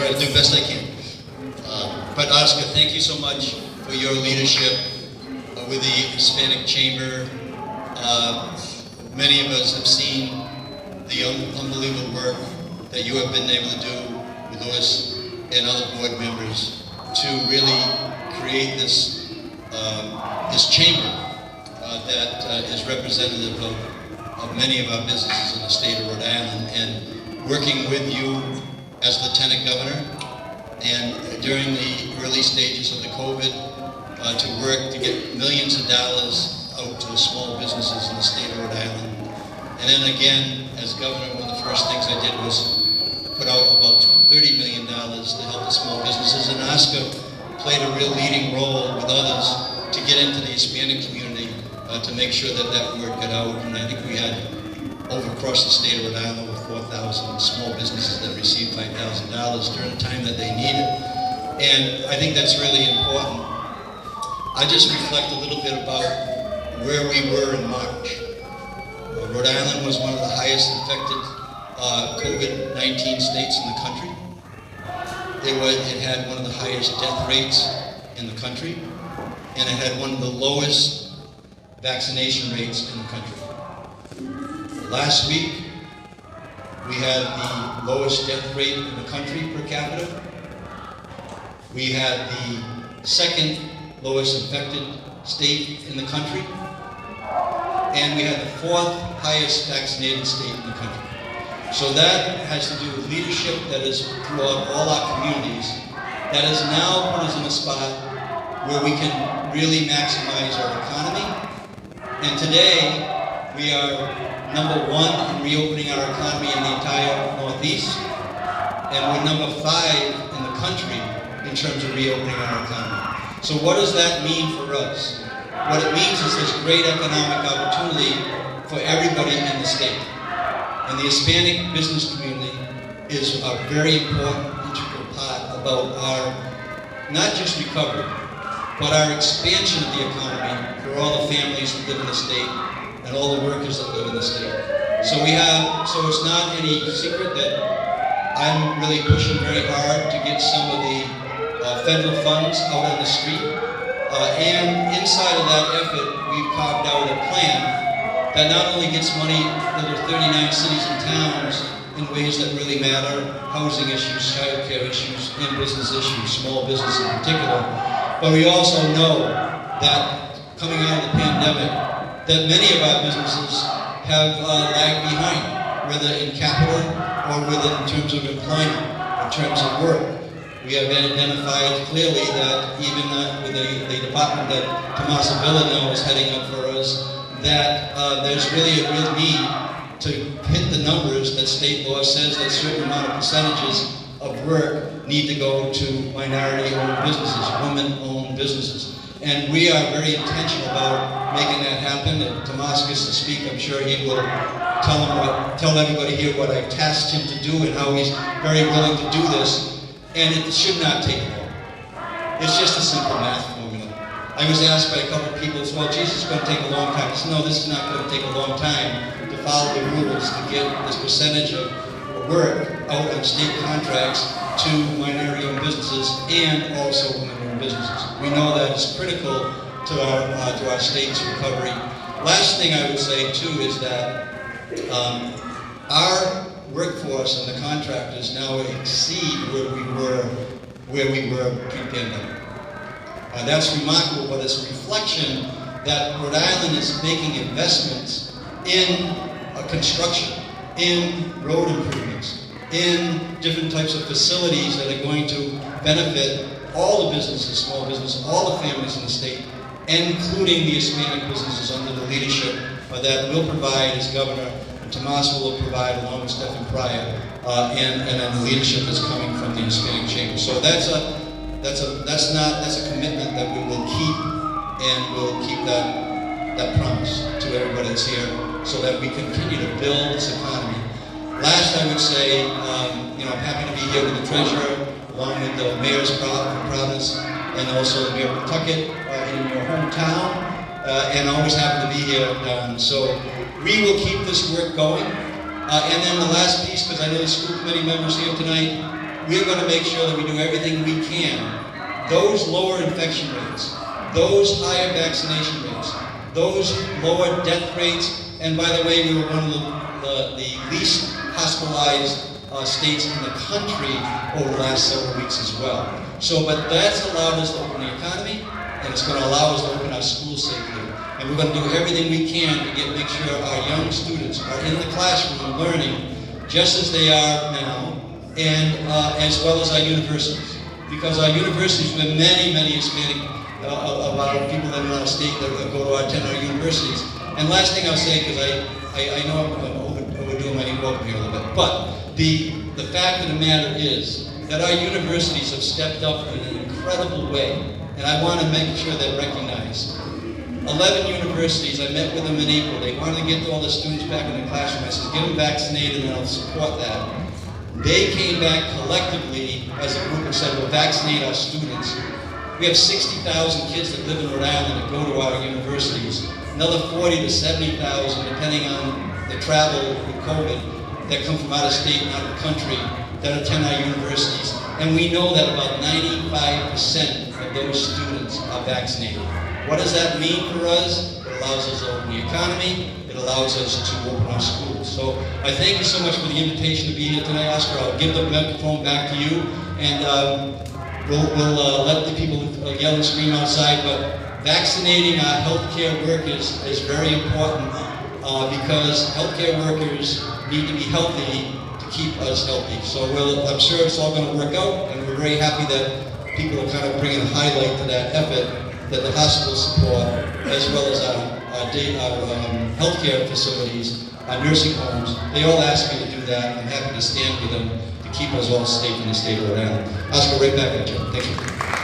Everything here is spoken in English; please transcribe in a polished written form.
try to do the best I can. But Oscar, thank you so much for your leadership with the Hispanic Chamber. Many of us have seen the unbelievable work that you have been able to do with us and other board members to really create this chamber that is representative of many of our businesses in the state of Rhode Island, and working with you as Lieutenant Governor and during the early stages of the COVID to work to get millions of dollars out to small businesses in the state of Rhode Island. And then again, as governor, one of the first things I did was put out about $30 million to help the small businesses. And Oscar played a real leading role with others to get into the Hispanic community to make sure that that word got out. And I think we had across the state of Rhode Island over 4,000 small businesses that received $5,000 during the time that they needed. And I think that's really important. I just reflect a little bit about where we were in March. Rhode Island was one of the highest affected COVID-19 states in the country. It had one of the highest death rates in the country, and it had one of the lowest vaccination rates in the country. Last week, we had the lowest death rate in the country per capita. We had the second lowest infected state in the country, and we had the fourth highest vaccinated state in the country. So that has to do with leadership that is throughout all our communities, that has now put us in a spot where we can really maximize our economy. And today, we are number 1 in reopening our economy in the entire Northeast, and we're number 5 in the country in terms of reopening our economy. So what does that mean for us? What it means is this great economic opportunity for everybody in the state. And the Hispanic business community is a very important, integral part about our, not just recovery, but our expansion of the economy for all the families that live in the state and all the workers that live in the state. So it's not any secret that I'm really pushing very hard to get some of the federal funds out on the street. And inside of that effort, we've carved out a plan that not only gets money to the 39 cities and towns in ways that really matter, housing issues, child care issues, and business issues, small business in particular, but we also know that coming out of the pandemic, that many of our businesses have lagged behind, whether in capital or whether in terms of employment, in terms of work. We have identified clearly that even with the department that Tommaso Villano is heading up for us, that there's really a real need to hit the numbers that state law says that a certain amount of percentages of work need to go to minority-owned businesses, women-owned businesses. And we are very intentional about making that happen. If Tomas gets to speak, I'm sure he will tell everybody here what I tasked him to do and how he's very willing to do this. And it should not take long. It's just a simple math formula. I was asked by a couple of people, well, Jesus is going to take a long time. I said, no, this is not going to take a long time to follow the rules to get this percentage of work out on state contracts to minority-owned businesses and also women-owned businesses. We know that it's critical to our state's recovery. Last thing I would say, too, is that our workforce and the contractors now exceed where we were pre-pandemic. That's remarkable, but it's a reflection that Rhode Island is making investments in construction, in road improvements, in different types of facilities that are going to benefit all the businesses, small businesses, all the families in the state, including the Hispanic businesses under the leadership that will provide as governor. Tomas will provide along with Stephen Pryor, and then the leadership that's coming from the Hispanic Chamber. So that's a commitment that we will keep, and we'll keep that promise to everybody that's here, so that we continue to build this economy. Last, I would say, I'm happy to be here with the treasurer, along with the mayor's province, and also the mayor of Pawtucket in your hometown, and always happy to be here, Don. So we will keep this work going. And then the last piece, because I know the school committee members here tonight, we're going to make sure that we do everything we can. Those lower infection rates, those higher vaccination rates, those lower death rates, and by the way, we were one of the least hospitalized states in the country over the last several weeks as well. So, but that's allowed us to open the economy, and it's going to allow us to open our schools safely. And we're going to do everything we can to make sure our young students are in the classroom learning just as they are now, and as well as our universities. Because our universities, with many, many Hispanic of our people that in our state that go to attend our universities. And last thing I'll say, because I know I'm overdoing my welcome here a little bit, but the fact of the matter is that our universities have stepped up in an incredible way, and I want to make sure they're recognized. 11 universities, I met with them in April. They wanted to get all the students back in the classroom. I said, get them vaccinated and I'll support that. They came back collectively as a group and said, we'll vaccinate our students. We have 60,000 kids that live in Rhode Island that go to our universities. Another 40 to 70,000, depending on the travel with COVID, that come from out of state and out of the country that attend our universities. And we know that about 95% of those students are vaccinated. What does that mean for us? It allows us to open the economy. It allows us to open our schools. So I thank you so much for the invitation to be here tonight, Oscar. I'll give the microphone back to you, and we'll let the people yell and scream outside. But vaccinating our healthcare workers is very important because healthcare workers need to be healthy to keep us healthy. So I'm sure it's all going to work out, and we're very happy that people are kind of bringing a highlight to that effort that the hospital support, as well as our healthcare facilities, our nursing homes. They all ask me to do that. I'm happy to stand with them to keep us all safe in the state of Rhode Island. Oscar, right back at you. Thank you.